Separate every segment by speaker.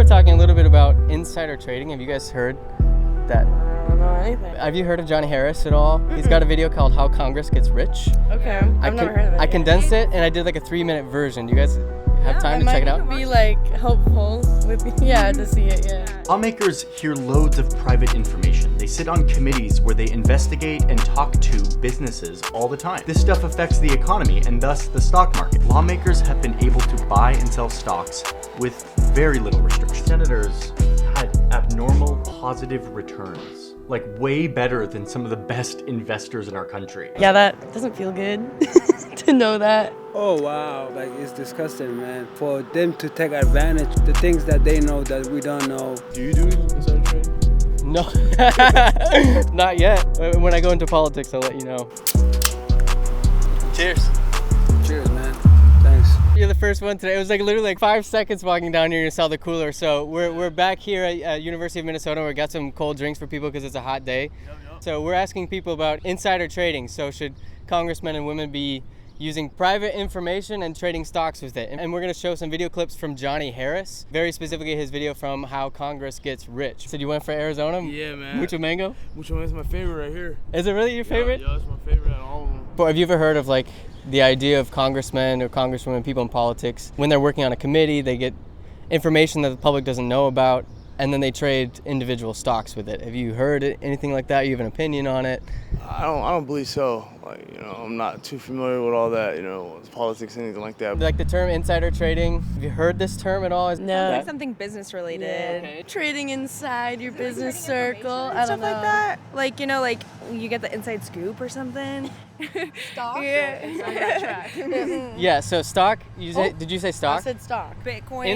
Speaker 1: talking a little bit about insider trading. Have you guys heard that?
Speaker 2: I don't know anything.
Speaker 1: Have you heard of Johnny Harris at all? Mm-mm. He's got a video called How Congress Gets Rich.
Speaker 2: Okay, I've never heard of it.
Speaker 1: I condensed it and I did like a 3-minute version. Do you guys have time to check it out?
Speaker 2: It might be like helpful with to see it. Yeah.
Speaker 3: Lawmakers hear loads of private information. They sit on committees where they investigate and talk to businesses all the time. This stuff affects the economy and thus the stock market. Lawmakers have been able to buy and sell stocks with very little restriction. Senators had abnormal positive returns, like way better than some of the best investors in our country.
Speaker 2: Yeah, that doesn't feel good to know that.
Speaker 4: Oh wow, like it's disgusting, man. For them to take advantage the things that they know that we don't know.
Speaker 5: Do you do insider trading?
Speaker 1: No, not yet. When I go into politics, I'll let you know. Cheers.
Speaker 4: Cheers, man. Thanks.
Speaker 1: You're the first one today. It was like literally like 5 seconds walking down here and saw the cooler. So we're back here at University of Minnesota. We got some cold drinks for people because it's a hot day. So we're asking people about insider trading. So should congressmen and women be using private information and trading stocks with it? And we're going to show some video clips from Johnny Harris, very specifically his video from How Congress Gets Rich. So you went for Arizona?
Speaker 5: Yeah, man.
Speaker 1: Mucho mango?
Speaker 5: Mucho mango is my favorite right here.
Speaker 1: Is it really your favorite?
Speaker 5: Yeah, it's my favorite out of all of them.
Speaker 1: But have you ever heard of like the idea of congressmen or congresswomen, people in politics, when they're working on a committee, they get information that the public doesn't know about, and then they trade individual stocks with it? Have you heard anything like that? You have an opinion on it?
Speaker 5: I don't believe so. Like, I'm not too familiar with all that, politics, anything like that.
Speaker 1: Like the term insider trading, have you heard this term at all?
Speaker 2: No.
Speaker 6: Like something business related.
Speaker 2: Yeah.
Speaker 1: Okay.
Speaker 2: Trading inside your business circle. I don't
Speaker 6: Stuff
Speaker 2: know.
Speaker 6: like that. Like, like you get the inside scoop or something.
Speaker 2: Stock?
Speaker 6: Yeah.
Speaker 1: Yeah, so stock, did you say
Speaker 2: I
Speaker 1: stock?
Speaker 2: said stock.
Speaker 6: Bitcoin.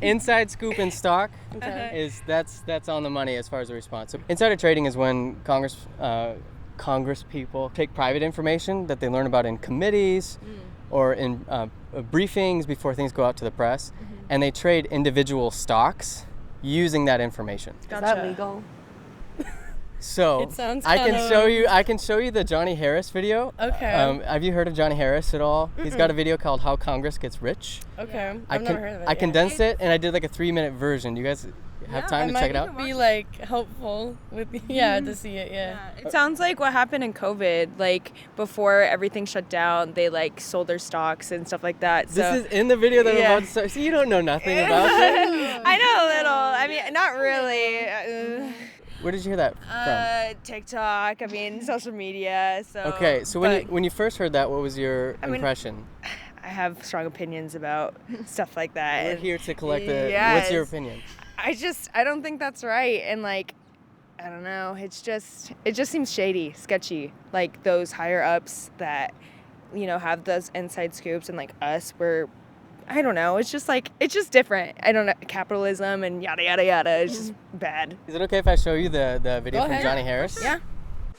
Speaker 1: Inside scoop in stock
Speaker 2: Okay.
Speaker 1: that's on the money as far as the response. So insider trading is when Congress people take private information that they learn about in committees or in briefings before things go out to the press, and they trade individual stocks using that information.
Speaker 2: Is that legal?
Speaker 1: So
Speaker 2: It sounds
Speaker 1: I can
Speaker 2: kinda-
Speaker 1: show you the Johnny Harris video.
Speaker 2: Okay.
Speaker 1: Have you heard of Johnny Harris at all? He's got a video called How Congress Gets Rich.
Speaker 2: Okay. I've never heard of it.
Speaker 1: I condensed it and I did like a 3-minute version. Do you guys have time to check it out?
Speaker 2: It might be like helpful with to see it. Yeah.
Speaker 6: It sounds like what happened in COVID. Like before everything shut down, they like sold their stocks and stuff like that. So
Speaker 1: This is in the video that I'm
Speaker 6: Yeah.
Speaker 1: about to start. So you don't know nothing about it.
Speaker 6: I know a little. I mean, not really.
Speaker 1: Where did you hear that from?
Speaker 6: TikTok. I mean, social media. So
Speaker 1: Okay, so when you first heard that, what was your impression?
Speaker 6: I have strong opinions about stuff like that.
Speaker 1: We're
Speaker 6: and
Speaker 1: here to collect what's your opinion?
Speaker 6: I don't think that's right. And like, I don't know. It just seems shady, sketchy. Like those higher ups that, have those inside scoops, and like us, I don't know. It's just different. I don't know. Capitalism and yada, yada, yada. It's just bad.
Speaker 1: Is it okay if I show you the video
Speaker 2: Go
Speaker 1: from
Speaker 2: ahead.
Speaker 1: Johnny Harris?
Speaker 6: Yeah.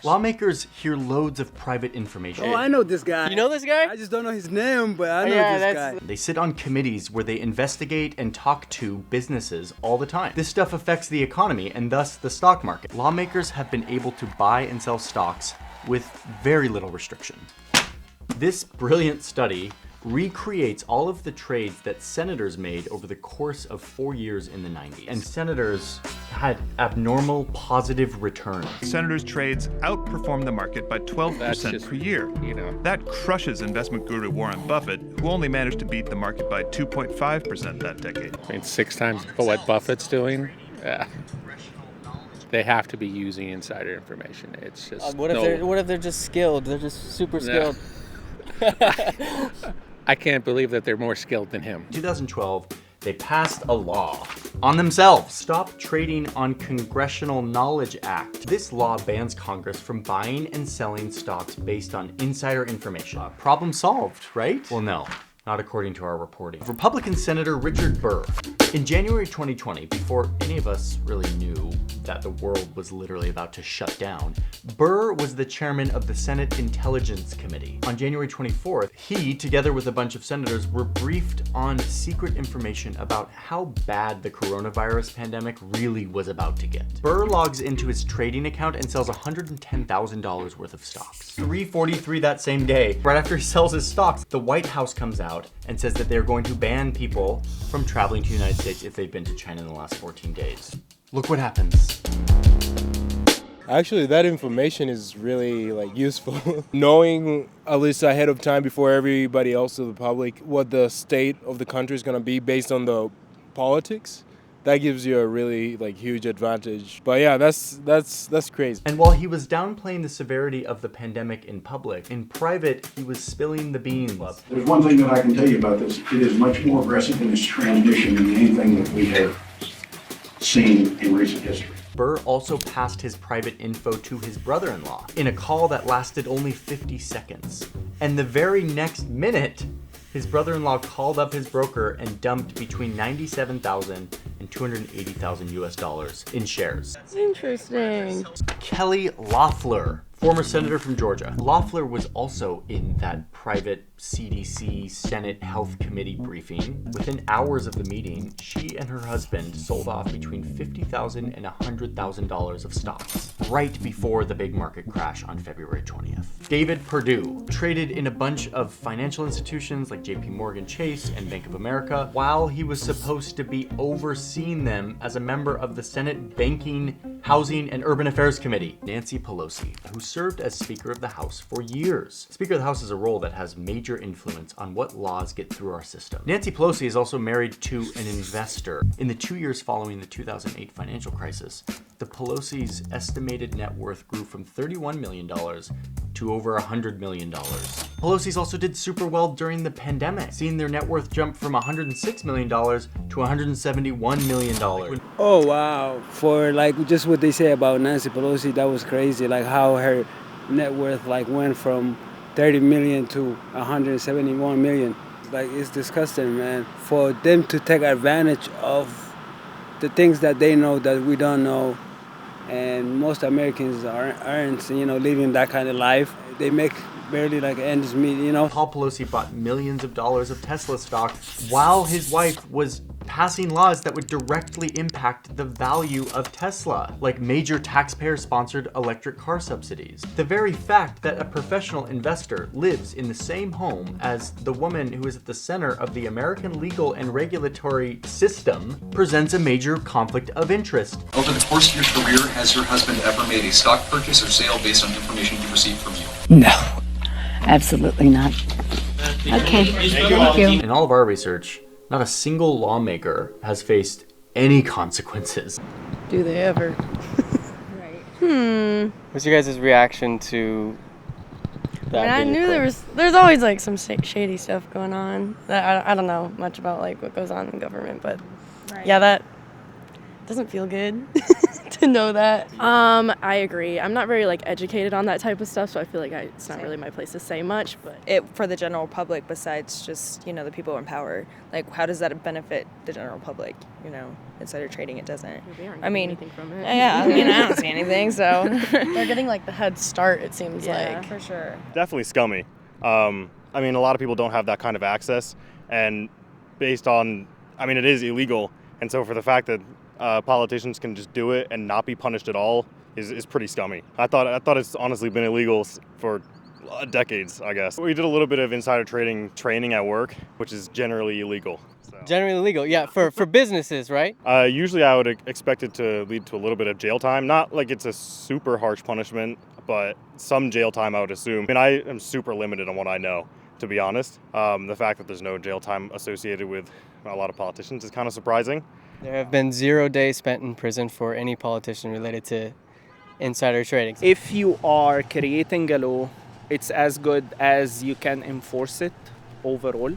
Speaker 3: Lawmakers hear loads of private information.
Speaker 4: Oh, I know this guy.
Speaker 1: You know this guy?
Speaker 4: I just don't know his name, but I know
Speaker 1: Yeah,
Speaker 4: this
Speaker 1: that's-
Speaker 4: guy.
Speaker 3: They sit on committees where they investigate and talk to businesses all the time. This stuff affects the economy and thus the stock market. Lawmakers have been able to buy and sell stocks with very little restriction. This brilliant study recreates all of the trades that senators made over the course of 4 years in the 90s. And senators had abnormal positive returns.
Speaker 7: Senators' trades outperformed the market by 12% per year. That crushes investment guru Warren Buffett, who only managed to beat the market by 2.5% that decade.
Speaker 8: I mean, 6 times what Buffett's doing. They have to be using insider information. It's just
Speaker 1: What if they're just skilled? They're just super skilled.
Speaker 8: I can't believe that they're more skilled than him.
Speaker 3: In 2012, they passed a law on themselves. Stop Trading on Congressional Knowledge Act. This law bans Congress from buying and selling stocks based on insider information. Problem solved, right? Well, no. Not according to our reporting. Republican Senator Richard Burr. In January 2020, before any of us really knew that the world was literally about to shut down, Burr was the chairman of the Senate Intelligence Committee. On January 24th, he, together with a bunch of senators, were briefed on secret information about how bad the coronavirus pandemic really was about to get. Burr logs into his trading account and sells $110,000 worth of stocks. 3:43 that same day, right after he sells his stocks, the White House comes out and says that they're going to ban people from traveling to the United United States if they've been to China in the last 14 days. Look what happens.
Speaker 9: Actually, that information is really useful. Knowing at least ahead of time before everybody else of the public what the state of the country is going to be based on the politics, that gives you a really huge advantage. But yeah, that's crazy.
Speaker 3: And while he was downplaying the severity of the pandemic in public, in private he was spilling the beans.
Speaker 10: There's one thing that I can tell you about this. It is much more aggressive in its transmission than anything that we have seen in recent history.
Speaker 3: Burr also passed his private info to his brother-in-law in a call that lasted only 50 seconds. And the very next minute, his brother-in-law called up his broker and dumped between $97,000 and $280,000 US in shares.
Speaker 2: Interesting.
Speaker 3: Kelly Loeffler, former senator from Georgia. Loeffler was also in that private CDC Senate Health Committee briefing. Within hours of the meeting, she and her husband sold off between $50,000 and $100,000 of stocks right before the big market crash on February 20th. David Perdue traded in a bunch of financial institutions like JP Morgan Chase and Bank of America while he was supposed to be overseeing them as a member of the Senate Banking, Housing, and Urban Affairs Committee. Nancy Pelosi, who served as Speaker of the House for years. Speaker of the House is a role that has major influence on what laws get through our system. Nancy Pelosi is also married to an investor. In the 2 years following the 2008 financial crisis, the Pelosi's estimated net worth grew from $31 million to over $100 million. Pelosi's also did super well during the pandemic, seeing their net worth jump from $106 million to $171 million.
Speaker 4: Oh wow! For just what they say about Nancy Pelosi, that was crazy. How her net worth went from 30 million to 171 million. It's disgusting, man. For them to take advantage of the things that they know that we don't know, and most Americans aren't, living that kind of life. They make barely ends meet,
Speaker 3: Paul Pelosi bought millions of dollars of Tesla stock while his wife was passing laws that would directly impact the value of Tesla, like major taxpayer-sponsored electric car subsidies. The very fact that a professional investor lives in the same home as the woman who is at the center of the American legal and regulatory system presents a major conflict of interest.
Speaker 11: Over the course of your career, has your husband ever made a stock purchase or sale based on information he received from you?
Speaker 12: No, absolutely not. Okay, thank you.
Speaker 3: In all of our research, not a single lawmaker has faced any consequences.
Speaker 2: Do they ever?
Speaker 6: Right.
Speaker 1: What's your guys' reaction to that?
Speaker 2: I knew there's always some shady stuff going on. I don't know much about what goes on in government, but yeah, that doesn't feel good to know that.
Speaker 13: I agree. I'm not very educated on that type of stuff, so I feel it's not really my place to say much. But
Speaker 6: For the general public, besides just the people in power, how does that benefit the general public? Insider trading, it doesn't.
Speaker 13: they aren't
Speaker 6: I
Speaker 13: getting
Speaker 6: mean,
Speaker 13: anything from it.
Speaker 6: yeah, I don't see anything. So
Speaker 2: They're getting the head start. It seems
Speaker 6: yeah, for sure.
Speaker 14: Definitely scummy. A lot of people don't have that kind of access, and based on, it is illegal, and so for the fact that politicians can just do it and not be punished at all is pretty scummy. I thought it's honestly been illegal for decades, I guess. We did a little bit of insider trading training at work, which is generally illegal.
Speaker 1: Generally illegal, yeah, for businesses, right?
Speaker 14: Usually I would expect it to lead to a little bit of jail time. Not it's a super harsh punishment, but some jail time I would assume. I am super limited on what I know, to be honest. The fact that there's no jail time associated with a lot of politicians is kind of surprising.
Speaker 1: There have been 0 days spent in prison for any politician related to insider trading.
Speaker 15: If you are creating a law, it's as good as you can enforce it overall.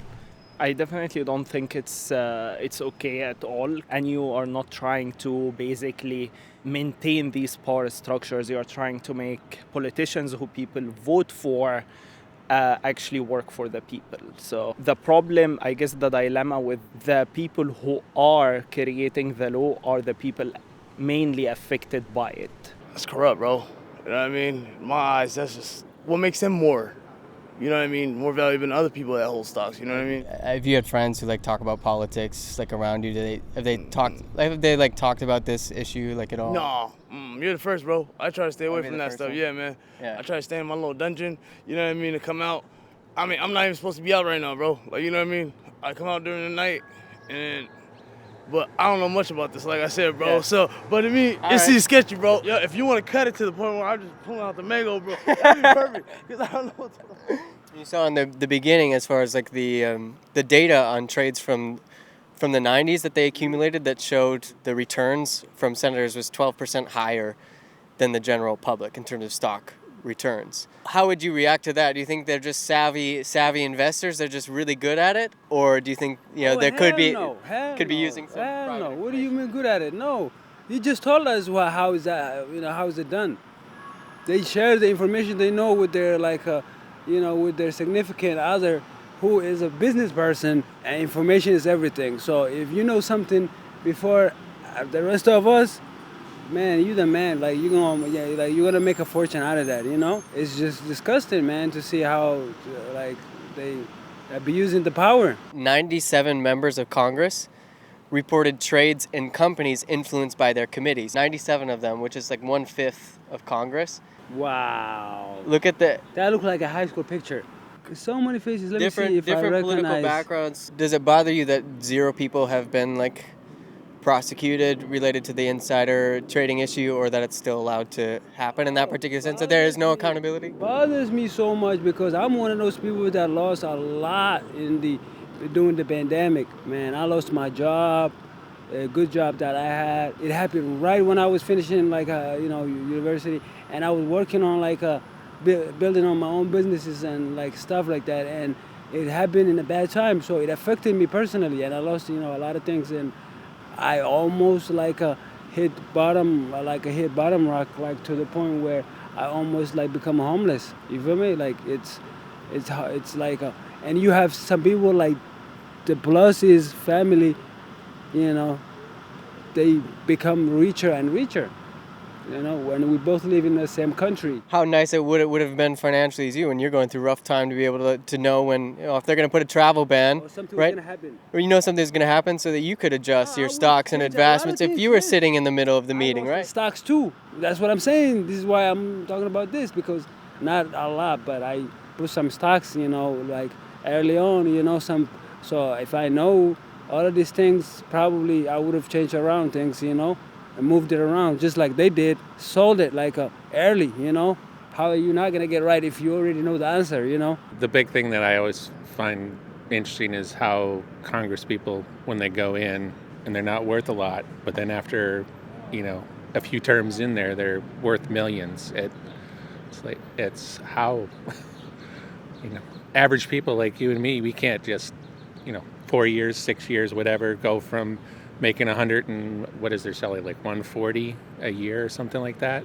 Speaker 15: I definitely don't think it's okay at all, and you are not trying to basically maintain these power structures. You are trying to make politicians who people vote for actually work for the people. So the problem, I guess the dilemma with the people who are creating the law are the people mainly affected by it.
Speaker 5: That's corrupt, bro. You know what I mean? In my eyes, that's just what makes them more, more valuable than other people that hold stocks, you know what I mean?
Speaker 1: Have you had friends who talk about politics around you? Have they talked about this issue at all?
Speaker 5: No, you're the first, bro. I try to stay away from that stuff. Yeah, man. Yeah. I try to stay in my little dungeon, you know what I mean, to come out. I'm not even supposed to be out right now, bro. You know what I mean? I come out during the night and But I don't know much about this, like I said, bro.
Speaker 1: Yeah.
Speaker 5: So, but to me,
Speaker 1: All
Speaker 5: it
Speaker 1: right.
Speaker 5: seems sketchy, bro. Yo, if you want to cut it to the point where I'm just pulling out the mango, bro, that'd be perfect. Because I don't know what's going on.
Speaker 1: You saw in the beginning, as far as like the data on trades from the 90s that they accumulated that showed the returns from senators was 12% higher than the general public in terms of stock returns. How would you react to that? Do you think they're just savvy investors? They're just really good at it, or do you think there could be using some?
Speaker 4: Hell no. What do you mean good at it? No, you just told us how is that? How is it done? They share the information they know with their with their significant other, who is a business person, and information is everything. So if you know something before the rest of us, man, you the man. Like you're gonna make a fortune out of that. It's just disgusting, man, to see how they be using the power.
Speaker 1: 97 members of Congress reported trades in companies influenced by their committees. 97 of them, which is like 1/5 of Congress.
Speaker 4: Wow.
Speaker 1: Look at that.
Speaker 4: That looked like a high school picture. So many faces. Let me see if I
Speaker 1: different
Speaker 4: recognize.
Speaker 1: political backgrounds. Does it bother you that 0 people have been prosecuted related to the insider trading issue, or that it's still allowed to happen in that particular sense, that there is no accountability?
Speaker 4: It bothers me so much because I'm one of those people that lost a lot during the pandemic. Man, I lost my job, a good job that I had. It happened right when I was finishing university, and I was working on building on my own businesses and stuff like that, and it happened in a bad time, so it affected me personally, and I lost a lot of things, and I almost hit bottom rock, to the point where I almost become homeless. You feel me? And you have some people the Pelosi's family, they become richer and richer. When we both live in the same country.
Speaker 1: How nice it would have been financially as you when you're going through a rough time to be able to know when if they're going to put a travel ban, right?
Speaker 4: Gonna happen.
Speaker 1: Or something's going to happen, so that you could adjust your stocks and investments if you were sitting in the middle of the meeting, right?
Speaker 4: Stocks too. That's what I'm saying. This is why I'm talking about this, because not a lot, but I put some stocks, early on, some. So if I know all of these things, probably I would have changed around things, and moved it around just like they did, sold it early, How are you not going to get right if you already know the answer,
Speaker 8: The big thing that I always find interesting is how Congress people, when they go in and they're not worth a lot, but then after, a few terms in there, they're worth millions. It's how, average people like you and me, we can't just, 4 years, 6 years, whatever, go from making 100 and what is their salary, 140 a year or something like that,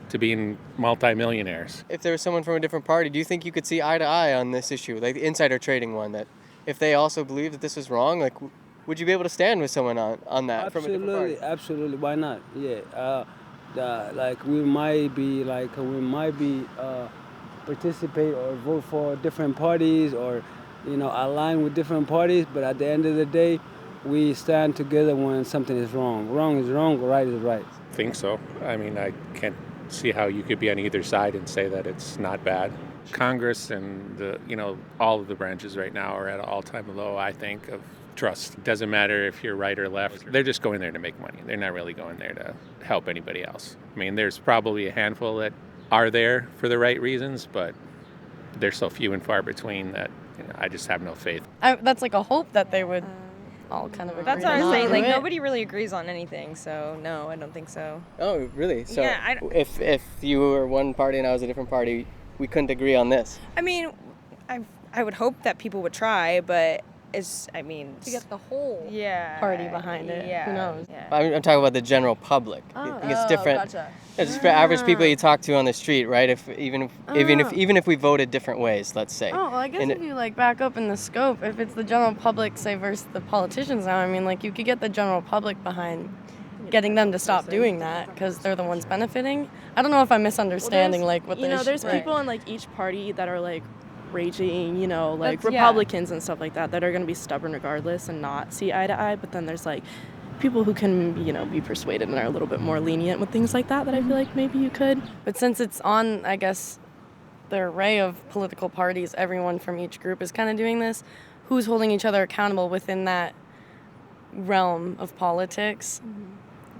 Speaker 8: to being multimillionaires.
Speaker 1: If there was someone from a different party, do you think you could see eye to eye on this issue, like the insider trading one, that if they also believe that this was wrong, would you be able to stand with someone on that from a different party?
Speaker 4: Absolutely. Why not? Yeah. We might be participate or vote for different parties, or align with different parties, but at the end of the day, we stand together when something is wrong. Wrong is wrong, right is right.
Speaker 8: I think so. I mean, I can't see how you could be on either side and say that it's not bad. Congress and all of the branches right now are at an all-time low, I think, of trust. It doesn't matter if you're right or left. They're just going there to make money. They're not really going there to help anybody else. I mean, there's probably a handful that are there for the right reasons, but they're so few and far between that I just have no faith.
Speaker 2: That's a hope that they would all kind of agree.
Speaker 6: That's what I'm saying. Nobody really agrees on anything, so no, I don't think so.
Speaker 1: Oh, really? So
Speaker 6: yeah,
Speaker 1: if you were one party and I was a different party, we couldn't agree on this.
Speaker 6: I mean, I would hope that people would try, but to
Speaker 2: get the whole party behind it.
Speaker 6: Yeah.
Speaker 2: Who knows?
Speaker 6: Yeah.
Speaker 1: I'm talking about the general public. I think it's different.
Speaker 2: Gotcha.
Speaker 1: Yeah, just for average people you talk to on the street, right? Even if we voted different ways, let's say.
Speaker 2: Oh, well, I guess if you back up in the scope, if it's the general public, say, versus the politicians now, you could get the general public behind getting them to stop doing that because they're the ones benefiting. I don't know if I'm misunderstanding what the issue.
Speaker 13: There's people in each party that are raging, Republicans and stuff like that are going to be stubborn regardless and not see eye to eye. But then there's people who can, be persuaded and are a little bit more lenient with things like that I feel like maybe you could.
Speaker 2: But since it's on, I guess, the array of political parties, everyone from each group is kind of doing this, who's holding each other accountable within that realm of politics,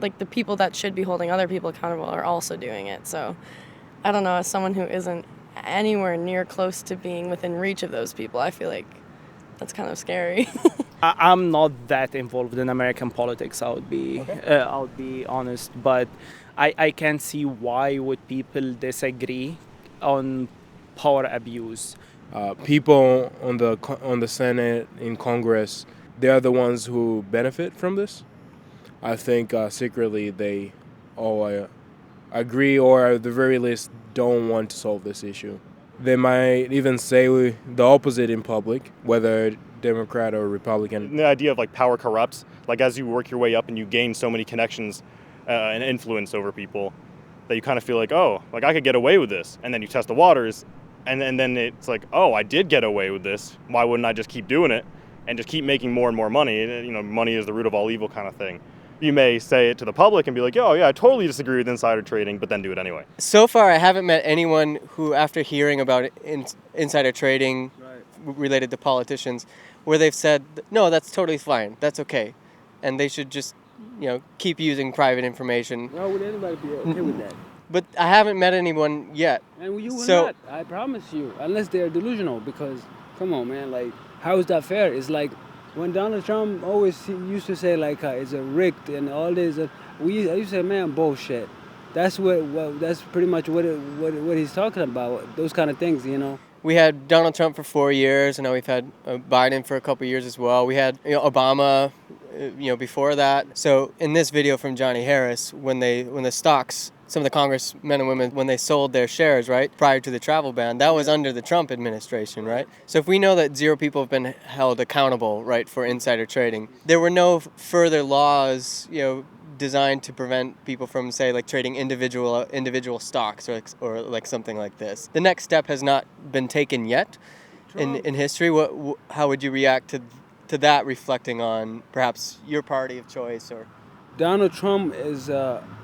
Speaker 2: like the people that should be holding other people accountable are also doing it. So I don't know, as someone who isn't anywhere near close to being within reach of those people, I feel like that's kind of scary.
Speaker 15: I'm not that involved in American politics, I'll be honest, but I can see why would people disagree on power abuse.
Speaker 9: People on the Senate, in Congress, they are the ones who benefit from this. I think secretly they all agree, or at the very least don't want to solve this issue. They might even say the opposite in public, whether Democrat or Republican.
Speaker 14: The idea of like power corrupts, like as you work your way up and you gain so many connections and influence over people, that you kind of feel like, oh, like I could get away with this. And then you test the waters, and then it's like, oh, I did get away with this. Why wouldn't I just keep doing it and just keep making more and more money? You know, money is the root of all evil kind of thing. You may say it to the public and be like, oh, yeah, I totally disagree with insider trading, but then do it anyway.
Speaker 1: So far, I haven't met anyone who, after hearing about insider trading related to politicians, where they've said, no, that's totally fine, that's okay, and they should just, keep using private information.
Speaker 4: Why would anybody be okay with that?
Speaker 1: But I haven't met anyone yet.
Speaker 4: And you will not, I promise you, unless they're delusional, because, come on, man, like, how is that fair? It's like, when Donald Trump always used to say, like, it's a rigged and all this, I used to say, man, bullshit. That's that's pretty much what he's talking about, those kind of things,
Speaker 1: We had Donald Trump for 4 years, and now we've had Biden for a couple years as well. We had Obama, before that. So in this video from Johnny Harris, when the stocks, some of the congressmen and women, when they sold their shares, right, prior to the travel ban, that was under the Trump administration, right? So if we know that 0 people have been held accountable, right, for insider trading, there were no further laws, designed to prevent people from, say, like trading individual stocks or like something like this. The next step has not been taken yet in history. How would you react to that, reflecting on perhaps your party of choice? Or
Speaker 4: Donald Trump is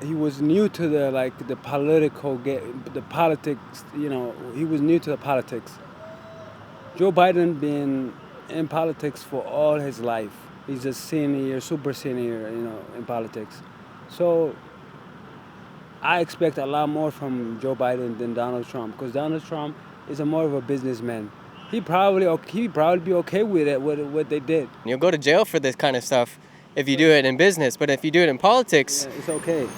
Speaker 4: he was new to the political game, the politics. He was new to the politics. Joe Biden been in politics for all his life. He's a senior, super senior, in politics. So I expect a lot more from Joe Biden than Donald Trump, because Donald Trump is more of a businessman. He'd probably be okay with it, what they did.
Speaker 1: You'll go to jail for this kind of stuff if you do it in business, but if you do it in politics,
Speaker 4: it's okay.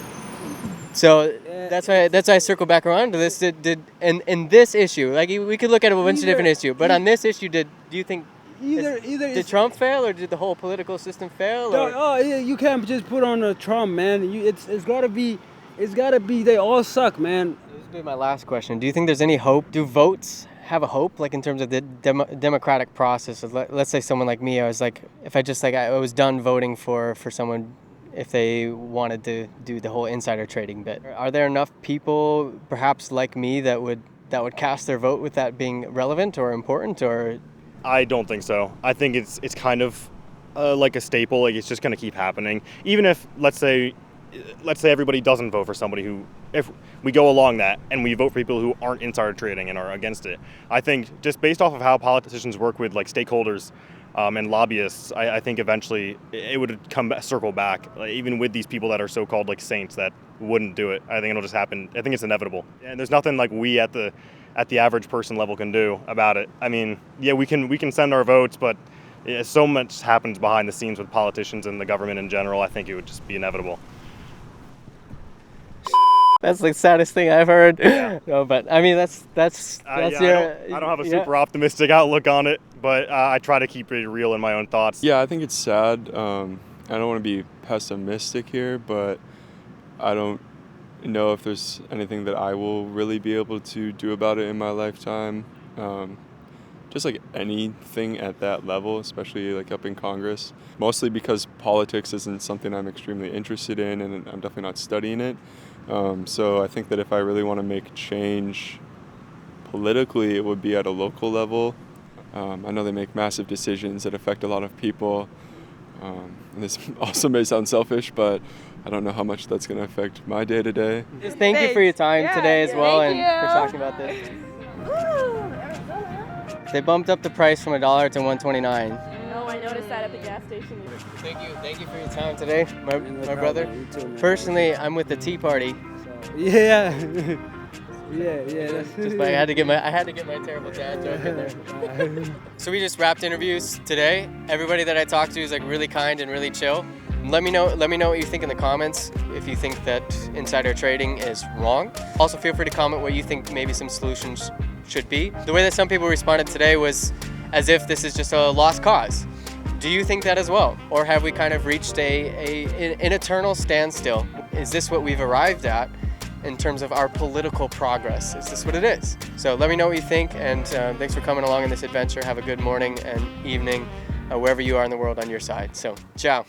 Speaker 1: So that's why I circle back around to this. In this issue, like we could look at a bunch of different issues, but on this issue, do you think did Trump fail, or did the whole political system fail?
Speaker 4: You can't just put on a Trump, man. It's gotta be. They all suck, man.
Speaker 1: This would be my last question. Do you think there's any hope? Do votes have a hope, like in terms of the democratic process? Let's say someone like me, I was like, if I was done voting for someone, if they wanted to do the whole insider trading bit. Are there enough people, perhaps like me, that would cast their vote with that being relevant or important? Or
Speaker 14: I don't think so. I think it's kind of like a staple. Like it's just going to keep happening. Even if let's say everybody doesn't vote for somebody who, if we go along that and we vote for people who aren't insider trading and are against it, I think just based off of how politicians work with like stakeholders and lobbyists, I think eventually it would circle back, like, even with these people that are so-called like saints that wouldn't do it. I think it'll just happen. I think it's inevitable. And there's nothing like we at the average person level can do about it. I mean, yeah, we can send our votes, but so much happens behind the scenes with politicians and the government in general. I think it would just be inevitable.
Speaker 1: That's the saddest thing I've heard. Yeah. No, but I mean that's
Speaker 14: I don't have a super optimistic outlook on it, but I try to keep it real in my own thoughts.
Speaker 16: Yeah, I think it's sad. I don't want to be pessimistic here, but I don't know if there's anything that I will really be able to do about it in my lifetime. Just like anything at that level, especially like up in Congress. Mostly because politics isn't something I'm extremely interested in, and I'm definitely not studying it. So I think that if I really want to make change politically, it would be at a local level. I know they make massive decisions that affect a lot of people. And this also may sound selfish, but I don't know how much that's going to affect my day-to-day.
Speaker 1: Just thank you for your time today as well, and for talking about this. They bumped up the price from $1 to $1.29.
Speaker 13: Oh, I noticed that at the gas gas station.
Speaker 1: Thank you for your time today, my brother. Personally, I'm with the Tea Party.
Speaker 4: Yeah. Yeah.
Speaker 1: I had to get my terrible dad joke in there. So we just wrapped interviews today. Everybody that I talked to is like really kind and really chill. Let me know what you think in the comments if you think that insider trading is wrong. Also feel free to comment what you think maybe some solutions should be. The way that some people responded today was as if this is just a lost cause. Do you think that as well? Or have we kind of reached an eternal standstill? Is this what we've arrived at in terms of our political progress? Is this what it is? So let me know what you think, and thanks for coming along in this adventure. Have a good morning and evening, wherever you are in the world on your side. So, ciao.